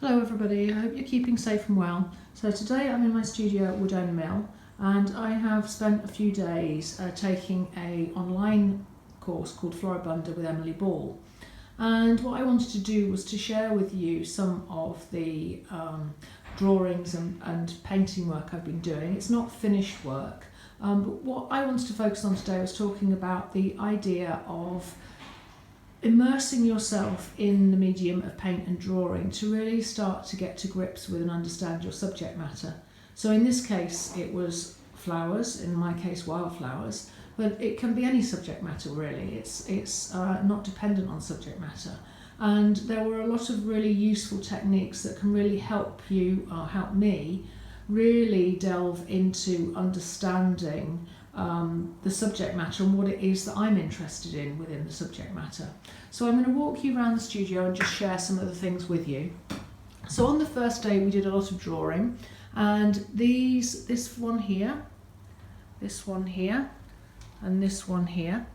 Hello everybody, I hope you're keeping safe and well. So today I'm in my studio at Woodend Mill and I have spent a few days taking an online course called Floribunda with Emily Ball. And what I wanted to do was to share with you some of the drawings and painting work I've been doing. It's not finished work, but what I wanted to focus on today was talking about the idea of immersing yourself in the medium of paint and drawing to really start to get to grips with and understand your subject matter. So in this case it was flowers, in my case wildflowers, but it can be any subject matter really. It's not dependent on subject matter. And there were a lot of really useful techniques that can really help you, or help me, really delve into understanding the subject matter and what it is that I'm interested in within the subject matter. So I'm going to walk you around the studio and just share some of the things with you. So on the first day we did a lot of drawing, and this one here, and this one here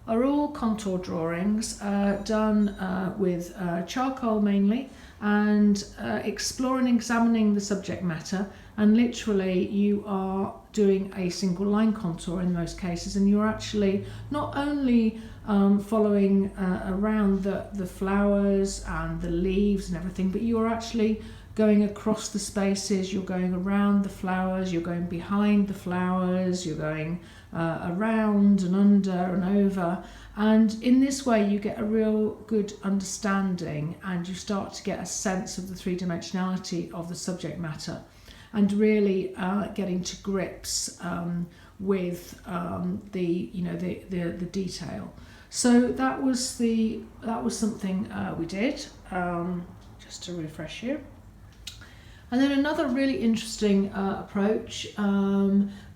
are all contour drawings done with charcoal mainly, and exploring and examining the subject matter, and literally you are doing a single line contour in most cases, and you're actually not only following around the flowers and the leaves and everything, but you're actually going across the spaces, you're going around the flowers, you're going behind the flowers, you're going around and under and over, and in this way you get a real good understanding and you start to get a sense of the three-dimensionality of the subject matter and really getting to grips with the detail. So that was something we did, just to refresh you. And then another really interesting approach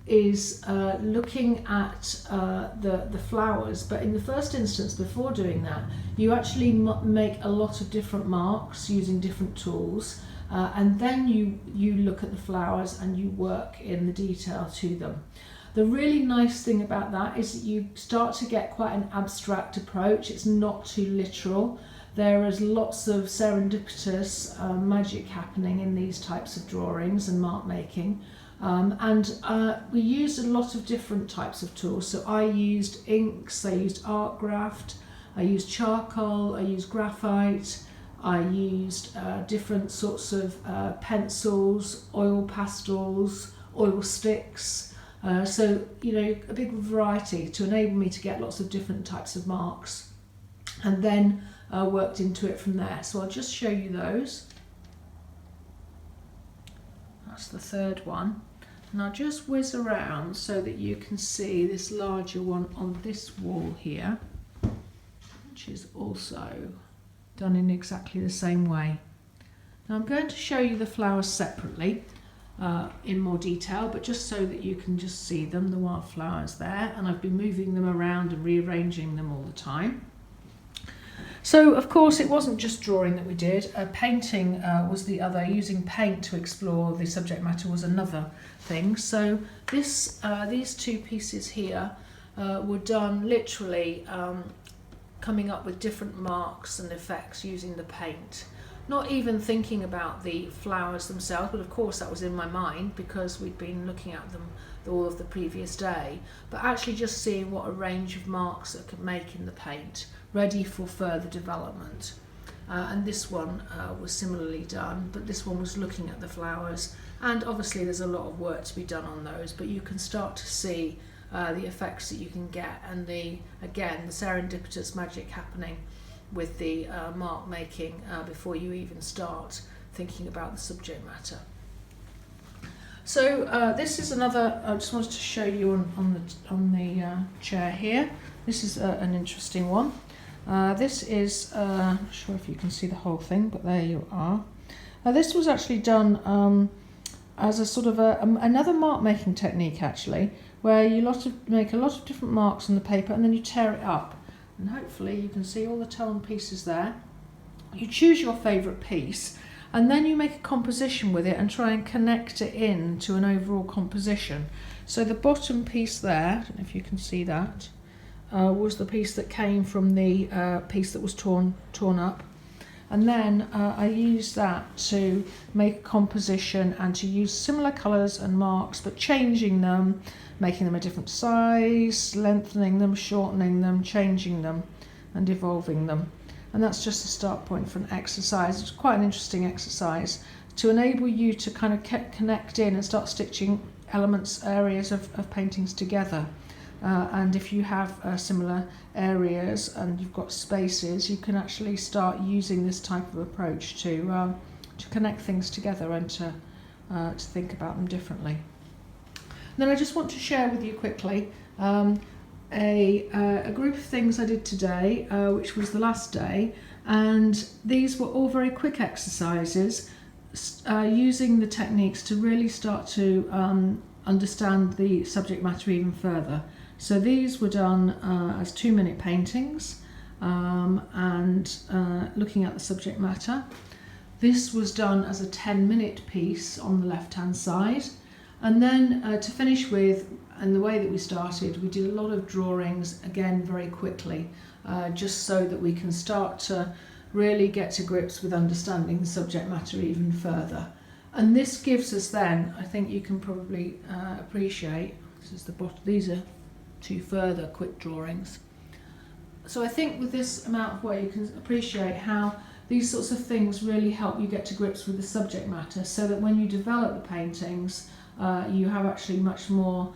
is looking at the flowers, but in the first instance, before doing that, you actually make a lot of different marks using different tools, and then you look at the flowers and you work in the detail to them. The really nice thing about that is that you start to get quite an abstract approach. It's not too literal. There is lots of serendipitous magic happening in these types of drawings and mark making. We used a lot of different types of tools. So I used inks, I used art graft, I used charcoal, I used graphite, I used different sorts of pencils, oil pastels, oil sticks. So, a big variety to enable me to get lots of different types of marks, and then worked into it from there. So I'll just show you those. That's the third one. And I'll just whiz around so that you can see this larger one on this wall here, which is also done in exactly the same way. Now I'm going to show you the flowers separately in more detail, but just so that you can just see them, the wildflowers there, and I've been moving them around and rearranging them all the time. So of course it wasn't just drawing that we did, painting was the other. Using paint to explore the subject matter was another thing. So these two pieces here were done literally coming up with different marks and effects using the paint. Not even thinking about the flowers themselves, but of course that was in my mind because we'd been looking at them all of the previous day, but actually just seeing what a range of marks I could make in the paint, ready for further development. And this one was similarly done, but this one was looking at the flowers, and obviously there's a lot of work to be done on those, but you can start to see the effects that you can get, and the serendipitous magic happening with the mark making before you even start thinking about the subject matter. So this is another, I just wanted to show you on the chair here. This is an interesting one. This is, I'm not sure if you can see the whole thing, but there you are. This was actually done as a sort of another mark making technique actually, where you make a lot of different marks on the paper and then you tear it up. And hopefully you can see all the torn pieces there. You choose your favourite piece and then you make a composition with it and try and connect it in to an overall composition. So the bottom piece there, I don't know if you can see that, was the piece that came from the piece that was torn up. And then I use that to make a composition and to use similar colours and marks, but changing them, making them a different size, lengthening them, shortening them, changing them and evolving them. And that's just a start point for an exercise. It's quite an interesting exercise to enable you to kind of connect in and start stitching elements, areas of paintings together. And if you have similar areas and you've got spaces, you can actually start using this type of approach to connect things together and to think about them differently. And then I just want to share with you quickly a group of things I did today, which was the last day, and these were all very quick exercises using the techniques to really start to understand the subject matter even further. So these were done as 2-minute paintings and looking at the subject matter. This was done as a 10-minute piece on the left-hand side. And then to finish with, and the way that we started, we did a lot of drawings, again, very quickly, just so that we can start to really get to grips with understanding the subject matter even further. And this gives us then, I think you can probably appreciate, this is the bottom, these are 2 further quick drawings. So I think with this amount of work you can appreciate how these sorts of things really help you get to grips with the subject matter, so that when you develop the paintings you have actually much more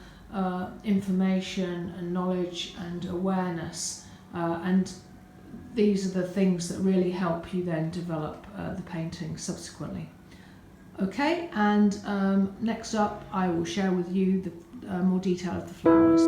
information and knowledge and awareness, and these are the things that really help you then develop the painting subsequently. Okay, and next up I will share with you the more detail of the flowers.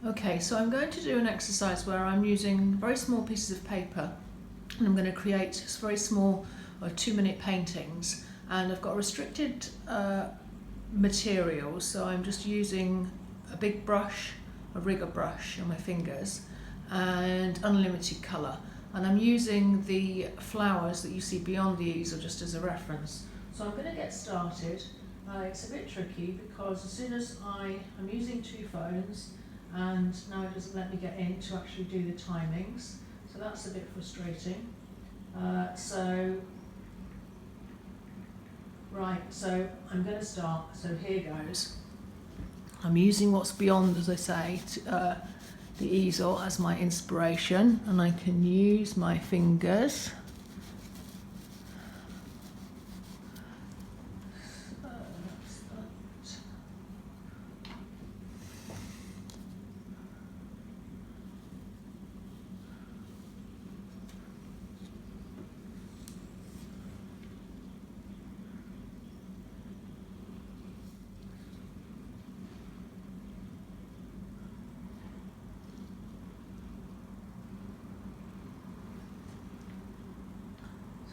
Okay, so I'm going to do an exercise where I'm using very small pieces of paper and I'm going to create very small 2-minute paintings, and I've got restricted materials, so I'm just using a big brush, a rigger brush on my fingers, and unlimited colour, and I'm using the flowers that you see beyond the easel just as a reference. So I'm going to get started. It's a bit tricky because as soon as I'm using 2 phones, and now it doesn't let me get in to actually do the timings, so that's a bit frustrating. So I'm going to start, so here goes. I'm using what's beyond, as I say, the easel as my inspiration, and I can use my fingers.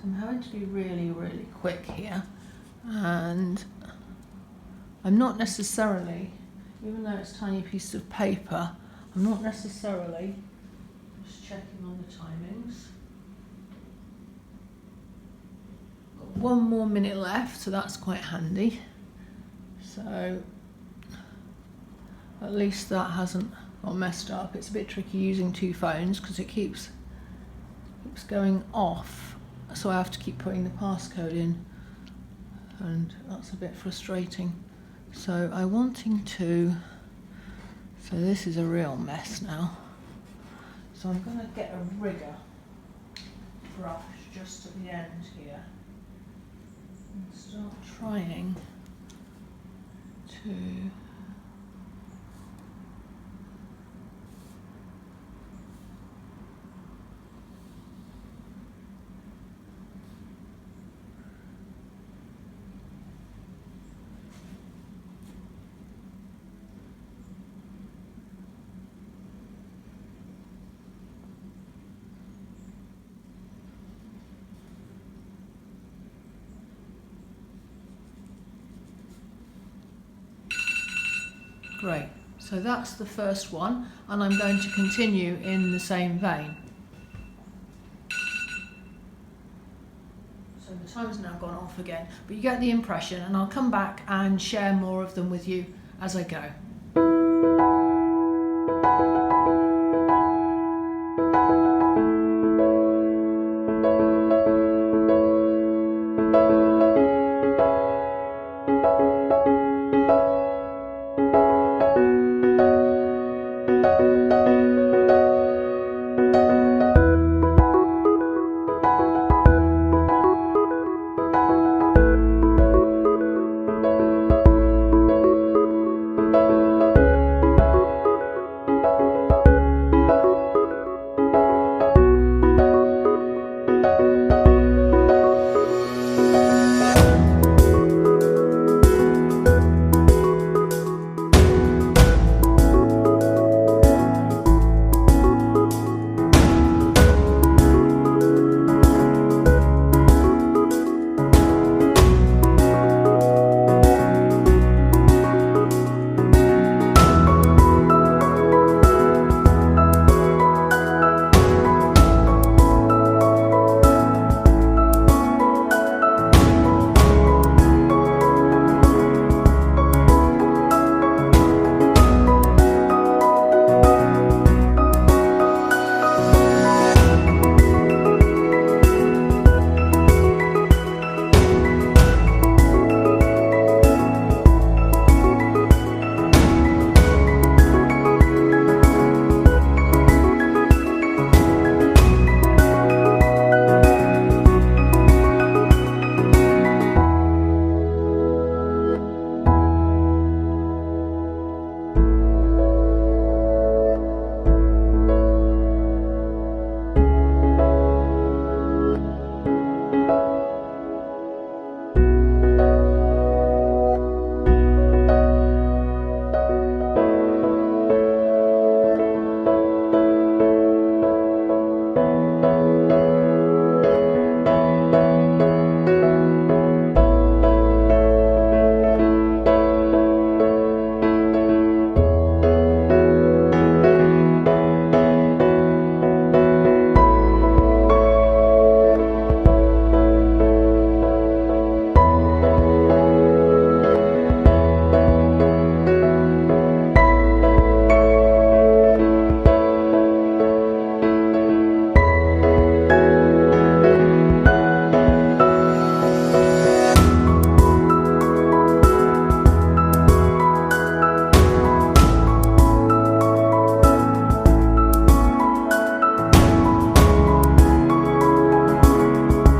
I'm having to be really, really quick here, and I'm not necessarily, even though it's tiny pieces of paper, I'm not necessarily just checking on the timings. Got 1 more minute left, so that's quite handy. So at least that hasn't got messed up. It's a bit tricky using 2 phones because it keeps going off. So I have to keep putting the passcode in, and that's a bit frustrating. So so this is a real mess now. So I'm going to get a rigger brush just at the end here and start trying to Great, so that's the first one, and I'm going to continue in the same vein. So the time's now gone off again, but you get the impression, and I'll come back and share more of them with you as I go.